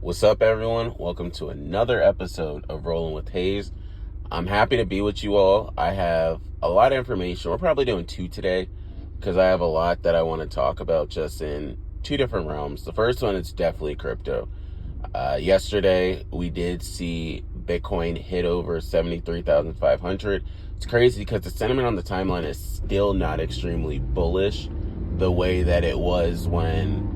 What's up, everyone? Welcome to another episode of Rollin with Hayes. I'm happy to be with you all. I have a lot of information. We're probably doing two today because I have a lot that I want to talk about just in two different realms. The first one is definitely crypto. Yesterday, we did see Bitcoin hit over 73,500. It's crazy because the sentiment on the timeline is still not extremely bullish the way that it was when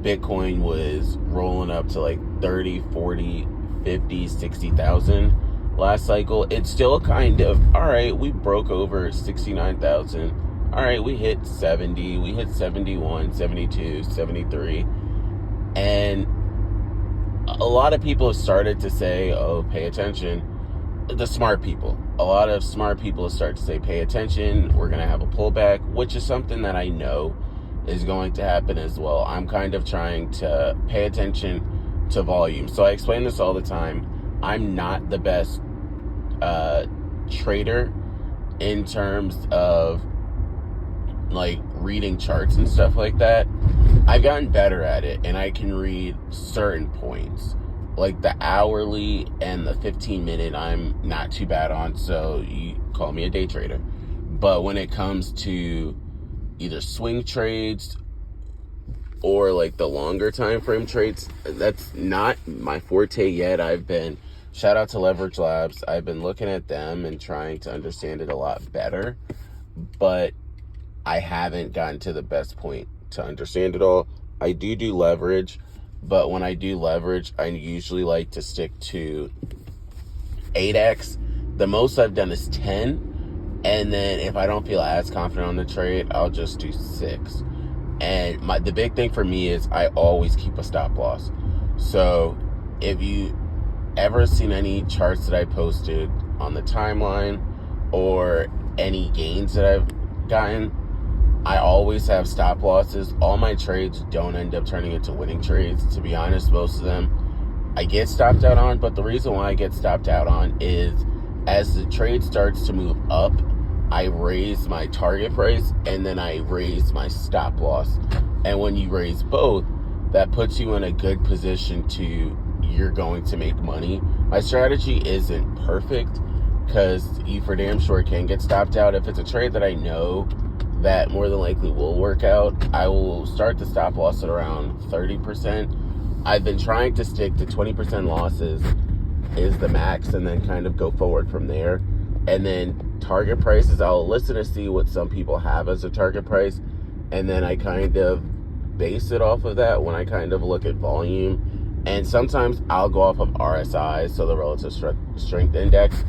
Bitcoin was rolling up to like 30, 40, 50, 60,000 last cycle. It's still kind of, all right, we broke over 69,000. All right, we hit 70, we hit 71, 72, 73. And a lot of people have started to say, oh, pay attention. The smart people. A lot of smart people start to say, pay attention. We're going to have a pullback, which is something that I know is going to happen as well. I'm kind of trying to pay attention to volume. So I explain this all the time. I'm not the best trader in terms of like reading charts and stuff like that. I've gotten better at it, and I can read certain points. Like the hourly and the 15-minute, I'm not too bad on, so you call me a day trader. But when it comes to either swing trades or like the longer time frame trades, that's not my forte yet. Shout out to Leverage Labs. I've been looking at them and trying to understand it a lot better, but I haven't gotten to the best point to understand it all. I do leverage, but when I do leverage, I usually like to stick to 8x. The most I've done is 10. And then if I don't feel as confident on the trade, I'll just do 6. And the big thing for me is I always keep a stop loss. So if you ever seen any charts that I posted on the timeline or any gains that I've gotten, I always have stop losses. All my trades don't end up turning into winning trades. To be honest, most of them I get stopped out on. But the reason why I get stopped out on is as the trade starts to move up, I raise my target price and then I raise my stop loss. And when you raise both, that puts you in a good position you're going to make money. My strategy isn't perfect because you for damn sure can get stopped out. If it's a trade that I know that more than likely will work out, I will start the stop loss at around 30%. I've been trying to stick to 20% losses is the max and then kind of go forward from there. And then target prices, I'll listen to see what some people have as a target price, and then I kind of base it off of that when I kind of look at volume. And sometimes I'll go off of RSI, so the relative strength index.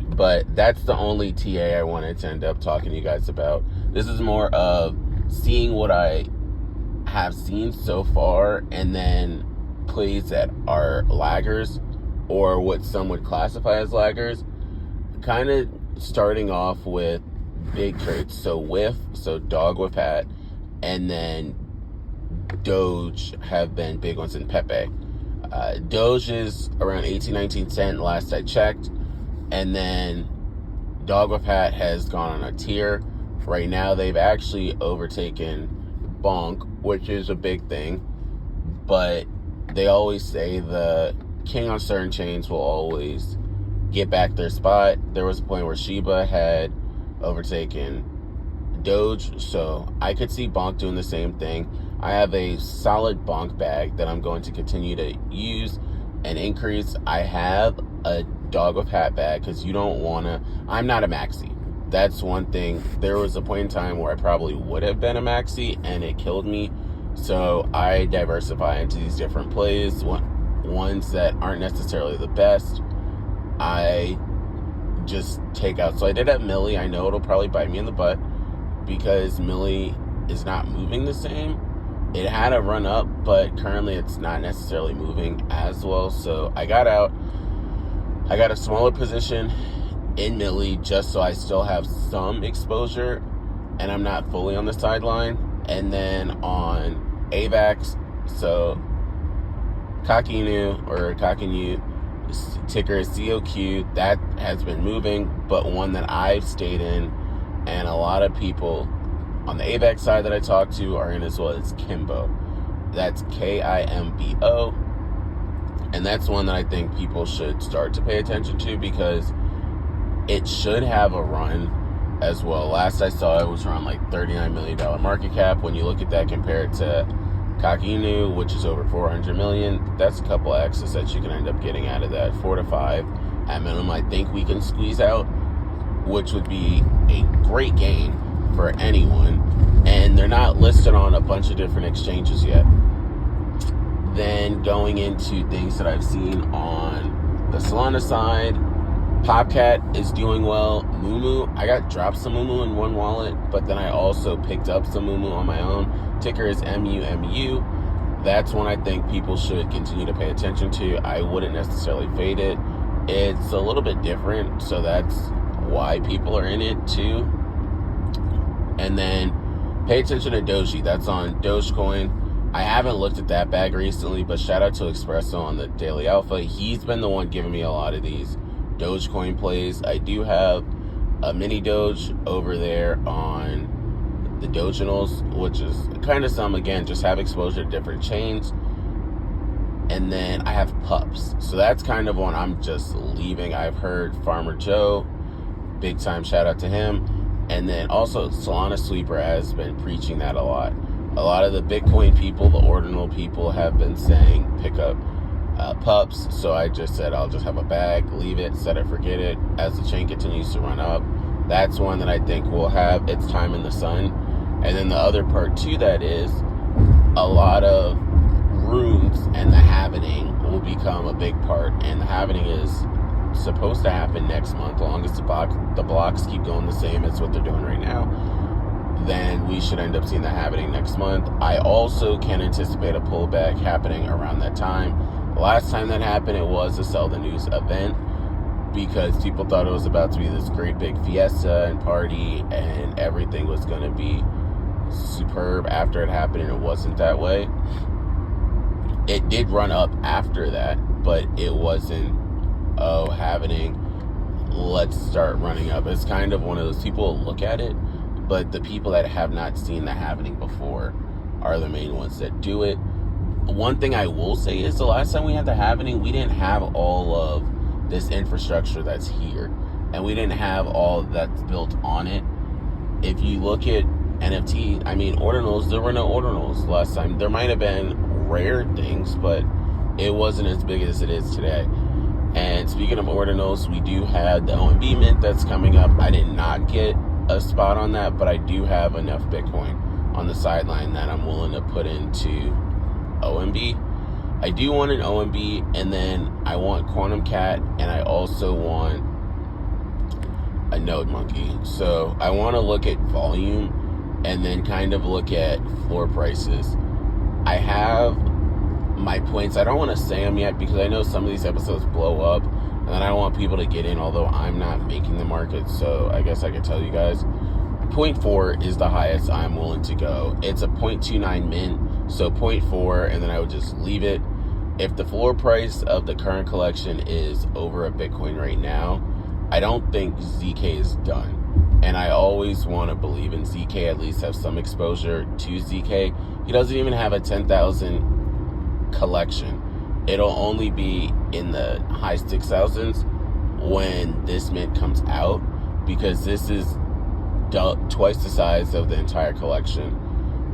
But that's the only TA I wanted to end up talking to you guys about. This is more of seeing what I have seen so far and then plays that are laggers or what some would classify as laggers. Kind of starting off with big trades. So dog with hat, and then Doge have been big ones in Pepe. Doge is around 18, 19 cent last I checked. And then dog with hat has gone on a tier. Right now they've actually overtaken Bonk, which is a big thing. But they always say the king on certain chains will always get back their spot. There was a point where Shiba had overtaken Doge, so I could see Bonk doing the same thing. I have a solid Bonk bag that I'm going to continue to use and increase. I have a dog with hat bag because you don't want to, I'm not a maxi. That's one thing. There was a point in time where I probably would have been a maxi and it killed me. So I diversify into these different plays, ones that aren't necessarily the best. I just take out. So I did at Millie. I know it'll probably bite me in the butt because Millie is not moving the same. It had a run up, but currently it's not necessarily moving as well. So I got out. I got a smaller position in Millie just so I still have some exposure and I'm not fully on the sideline. And then on AVAX, so Kakinu, ticker is COQ, that has been moving, but one that I've stayed in and a lot of people on the AVAX side that I talk to are in as well as Kimbo. That's KIMBO. And that's one that I think people should start to pay attention to because it should have a run as well. Last I saw, it was around like $39 million market cap. When you look at that compared to Kakinu, which is over $400 million, that's a couple X's that you can end up getting out of that. 4 to 5 at minimum, I think we can squeeze out, which would be a great gain for anyone. And they're not listed on a bunch of different exchanges yet. Then going into things that I've seen on the Solana side, Popcat is doing well. Mumu, I got dropped some Mumu in one wallet, but then I also picked up some Mumu on my own. Ticker is MUMU. That's one I think people should continue to pay attention to. I wouldn't necessarily fade it. It's a little bit different, so that's why people are in it too. And then pay attention to Doji. That's on Dogecoin. I haven't looked at that bag recently, but shout out to Espresso on the Daily Alpha. He's been the one giving me a lot of these Dogecoin plays. I do have a mini Doge over there on the Doginals, which is kind of some, again, just have exposure to different chains. And then I have pups. So that's kind of one I'm just leaving. I've heard Farmer Joe, big time shout out to him. And then also Solana Sweeper has been preaching that a lot. A lot of the Bitcoin people, the ordinal people, have been saying pick up pups. So I just said I'll just have a bag, leave it, set it, forget it. As the chain continues to run up, that's one that I think will have its time in the sun. And then the other part to that is a lot of runes and the halvening will become a big part. And the halvening is supposed to happen next month, as long as the blocks keep going the same as what they're doing right now. Then we should end up seeing that happening next month. I also can anticipate a pullback happening around that time. Last time that happened, it was a Sell the News event because people thought it was about to be this great big fiesta and party and everything was going to be superb after it happened, and it wasn't that way. It did run up after that, but it wasn't, happening, let's start running up. It's kind of one of those people look at it, but the people that have not seen the happening before are the main ones that do it. One thing I will say is the last time we had the happening, we didn't have all of this infrastructure that's here, and we didn't have all that's built on it. If you look at NFT, ordinals, there were no ordinals last time. There might have been rare things, but it wasn't as big as it is today. And speaking of ordinals, we do have the OMB mint that's coming up. I did not get a spot on that, but I do have enough Bitcoin on the sideline that I'm willing to put into OMB. I do want an OMB, and then I want Quantum Cat, and I also want a Node Monkey. So I want to look at volume and then kind of look at floor prices. I have my points. I don't want to say them yet because I know some of these episodes blow up, and then I don't want people to get in, although I'm not making the market, so I guess I could tell you guys. 0.4 is the highest I'm willing to go. It's a 0.29 mint, so 0.4, and then I would just leave it. If the floor price of the current collection is over a Bitcoin right now, I don't think ZK is done. And I always want to believe in ZK, at least have some exposure to ZK. He doesn't even have a 10,000 collection. It'll only be in the high 6,000s when this mint comes out, because this is twice the size of the entire collection,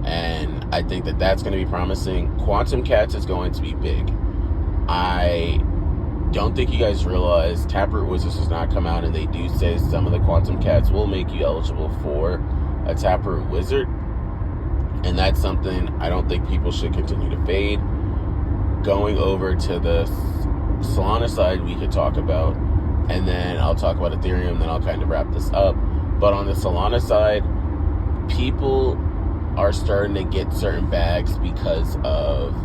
and I think that that's going to be promising. Quantum Cats is going to be big. I don't think you guys realize Taproot Wizards has not come out, and they do say some of the Quantum Cats will make you eligible for a Taproot Wizard, and that's something I don't think people should continue to fade. Going over to the Solana side, we could talk about, and then I'll talk about Ethereum, then I'll kind of wrap this up. But on the Solana side, people are starting to get certain bags because of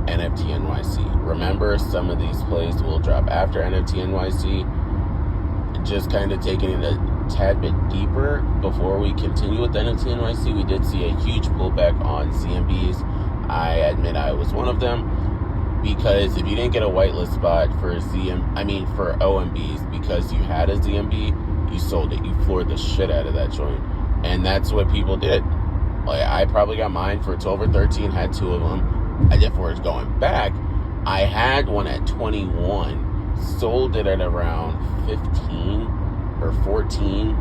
NFT NYC. Remember, some of these plays will drop after NFT NYC. Just kind of taking it a tad bit deeper before we continue with NFT NYC, we did see a huge pullback on ZMBs. I admit I was one of them, because if you didn't get a whitelist spot for for OMBs because you had a ZMB, you sold it. You floored the shit out of that joint. And that's what people did. Like, I probably got mine for 12 or 13, had two of them. I definitely was going back, I had one at 21, sold it at around 15 or 14,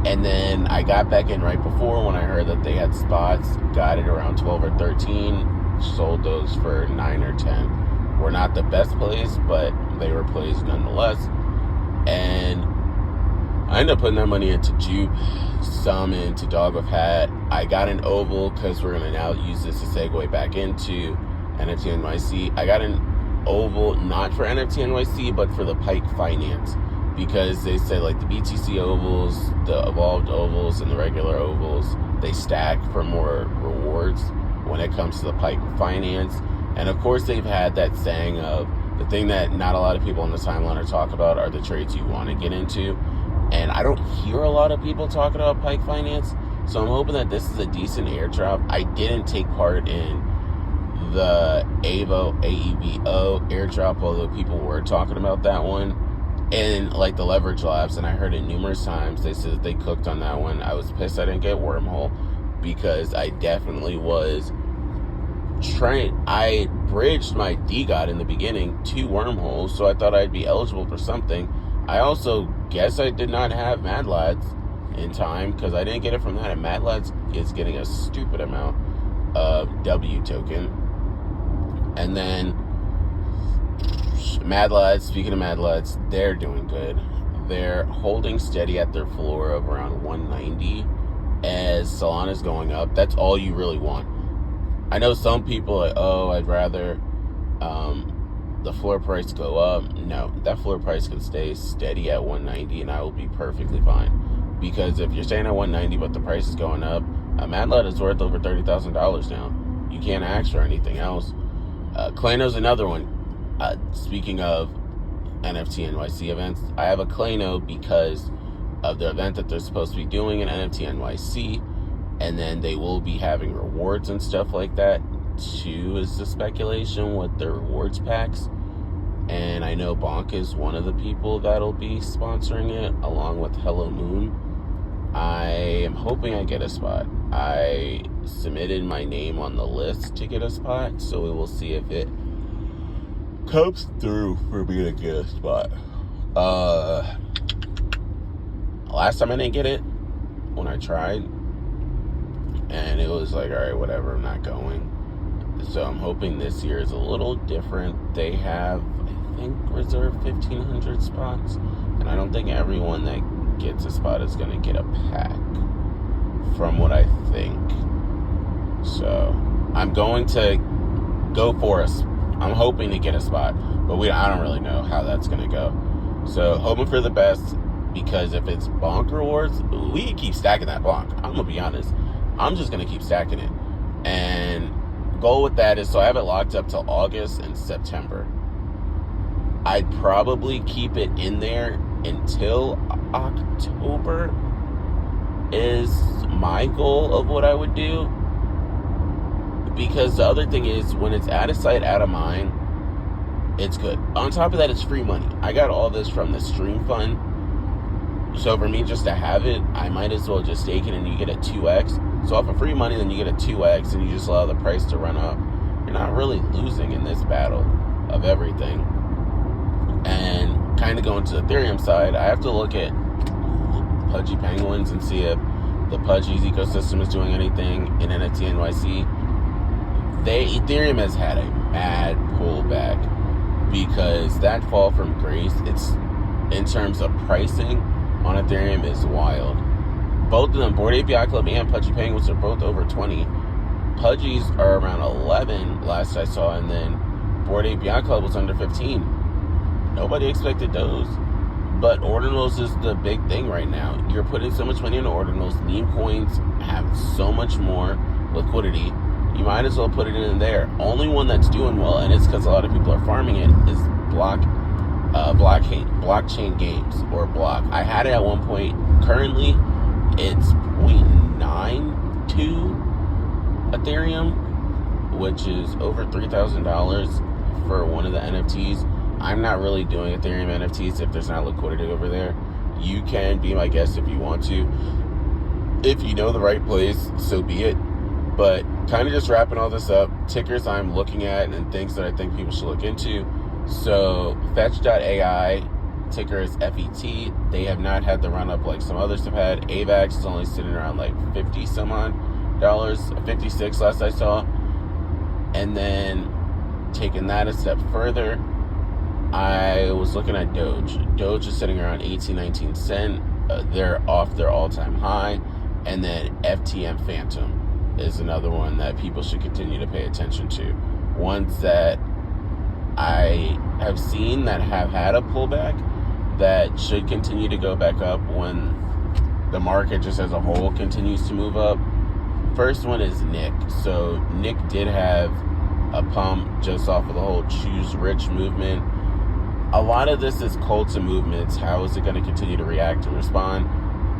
and then I got back in right before when I heard that they had spots, got it around 12 or 13, sold those for 9 or 10. Were not the best plays, but they were plays nonetheless. And I ended up putting that money into Jupe, some into Dog with Hat. I got an oval because we're going to now use this to segue back into NFT NYC. I got an oval not for NFT NYC, but for the Pike Finance, because they said like the BTC ovals, the evolved ovals, and the regular ovals, they stack for more rewards when it comes to the Pike Finance. And of course, they've had that saying of the thing that not a lot of people on the timeline are talking about are the trades you want to get into. And I don't hear a lot of people talking about Pike Finance, so I'm hoping that this is a decent airdrop. I didn't take part in the AEVO airdrop, although people were talking about that one. And like the Leverage Labs, and I heard it numerous times, they said that they cooked on that one. I was pissed I didn't get Wormhole, because I definitely was trying. I bridged my DGOT in the beginning to Wormholes, so I thought I'd be eligible for something. I also guess I did not have Mad Lads in time, because I didn't get it from that. And Mad Lads is getting a stupid amount of W token. And then Mad Lads, speaking of Mad Lads, they're doing good. They're holding steady at their floor of around 190 as Solana's going up. That's all you really want. I know some people are like, oh, I'd rather the floor price go up. No, that floor price can stay steady at 190 and I will be perfectly fine. Because if you're staying at 190 but the price is going up, a Mad Lad is worth over $30,000 now. You can't ask for anything else. Klano's another one. Speaking of NFT NYC events, I have a Klano because of the event that they're supposed to be doing in NFT NYC, and then they will be having rewards and stuff like that too, is the speculation with their rewards packs. And I know Bonk is one of the people that'll be sponsoring it along with Hello Moon. I am hoping I get a spot. I submitted my name on the list to get a spot, so we will see if it comes through for me to get a spot. Last time I didn't get it when I tried, and it was like, all right, whatever, I'm not going. So I'm hoping this year is a little different. They have, I think, reserved 1,500 spots, and I don't think everyone that gets a spot is going to get a pack, from what I think. So I'm going to go for us. I'm hoping to get a spot, but I don't really know how that's going to go. So hoping for the best, because if it's Bonk rewards, we can keep stacking that Bonk. I'm going to be honest. I'm just going to keep stacking it. And goal with that is, so I have it locked up till August and September. I'd probably keep it in there until October is my goal of what I would do. Because the other thing is, when it's out of sight, out of mind, it's good. On top of that, it's free money. I got all this from the stream fund. So for me just to have it, I might as well just stake it and you get a 2x. So off of free money, then you get a 2x and you just allow the price to run up. You're not really losing in this battle of everything. And kind of going to the Ethereum side, I have to look at Pudgy Penguins and see if the Pudgy's ecosystem is doing anything in NFT NYC. Ethereum has had a mad pullback because that fall from grace, it's in terms of pricing on Ethereum, is wild. Both of them, Bored API Club and Pudgy Penguins, are both over 20. Pudgy's are around 11 last I saw, and then Bored API Club was under 15. Nobody expected those. But ordinals is the big thing right now. You're putting so much money into ordinals. Meme coins have so much more liquidity. You might as well put it in there. Only one that's doing well, and it's because a lot of people are farming it, is blockchain games, or Block. I had it at one point. Currently, it's 0.92 Ethereum, which is over $3,000 for one of the NFTs. I'm not really doing Ethereum NFTs if there's not liquidity over there. You can be my guest if you want to. If you know the right place, so be it. But kind of just wrapping all this up, tickers I'm looking at and things that I think people should look into. So Fetch.ai, ticker is FET. They have not had the run up like some others have had. AVAX is only sitting around like 50 some odd dollars, 56 last I saw. And then taking that a step further, I was looking at Doge. Doge is sitting around 18, 19 cents. They're off their all-time high. And then FTM Phantom is another one that people should continue to pay attention to. Ones that I have seen that have had a pullback that should continue to go back up when the market just as a whole continues to move up. First one is Nick. So Nick did have a pump just off of the whole choose rich movement. A lot of this is cults and movements. How is it going to continue to react and respond?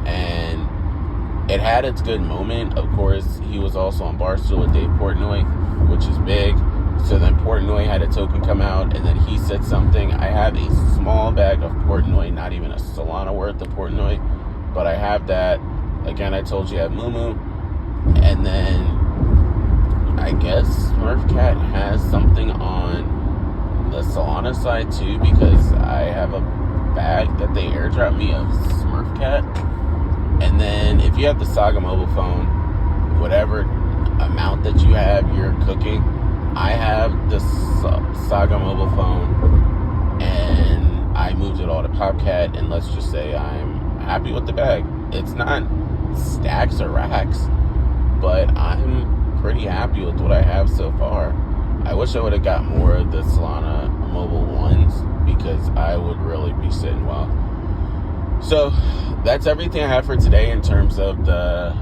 And it had its good moment. Of course, he was also on Barstool with Dave Portnoy, which is big. So then Portnoy had a token come out, and then he said something. I have a small bag of Portnoy, not even a Solana worth of Portnoy, but I have that. Again, I told you I have Mumu. And then I guess SmurfCat has something on the Solana side too, because I have a bag that they airdropped me of SmurfCat. And then if you have the Saga mobile phone, whatever amount that you have, you're cooking. I have the Saga mobile phone, and I moved it all to PopCat, and let's just say I'm happy with the bag. It's not stacks or racks, but I'm pretty happy with what I have so far. I wish I would have got more of the Solana mobile ones, because I would really be sitting well. So that's everything I have for today in terms of the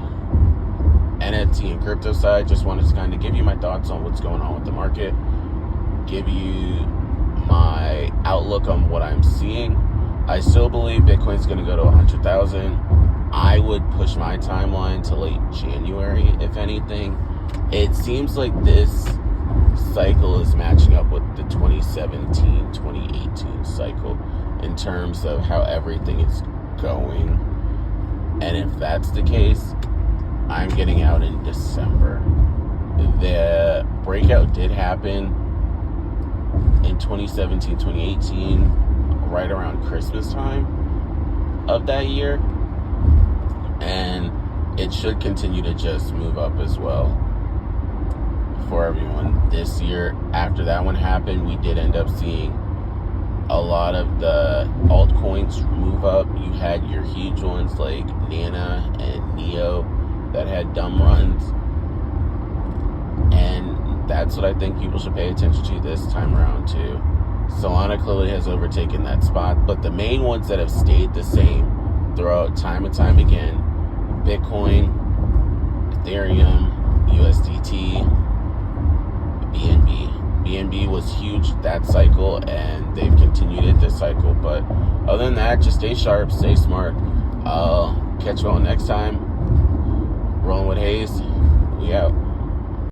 NFT and crypto side. Just wanted to kind of give you my thoughts on what's going on with the market, give you my outlook on what I'm seeing. I still believe Bitcoin's going to go to 100,000. I would push my timeline to late January, if anything. It seems like this cycle is matching up with the 2017-2018 cycle in terms of how everything is going. And if that's the case, I'm getting out in December. The breakout did happen in 2017-2018, right around Christmas time of that year. And it should continue to just move up as well for everyone this year. After that one happened, we did end up seeing a lot of the altcoins move up. You had your huge ones like Nana and Neo that had dumb runs, and that's what I think people should pay attention to this time around too. Solana clearly has overtaken that spot, but the main ones that have stayed the same throughout time and time again: Bitcoin, Ethereum, USDT, BNB. BNB was huge that cycle, and they've continued it this cycle. But other than that, just stay sharp, stay smart. I'll catch you all next time. Rolling with Hayes, we out.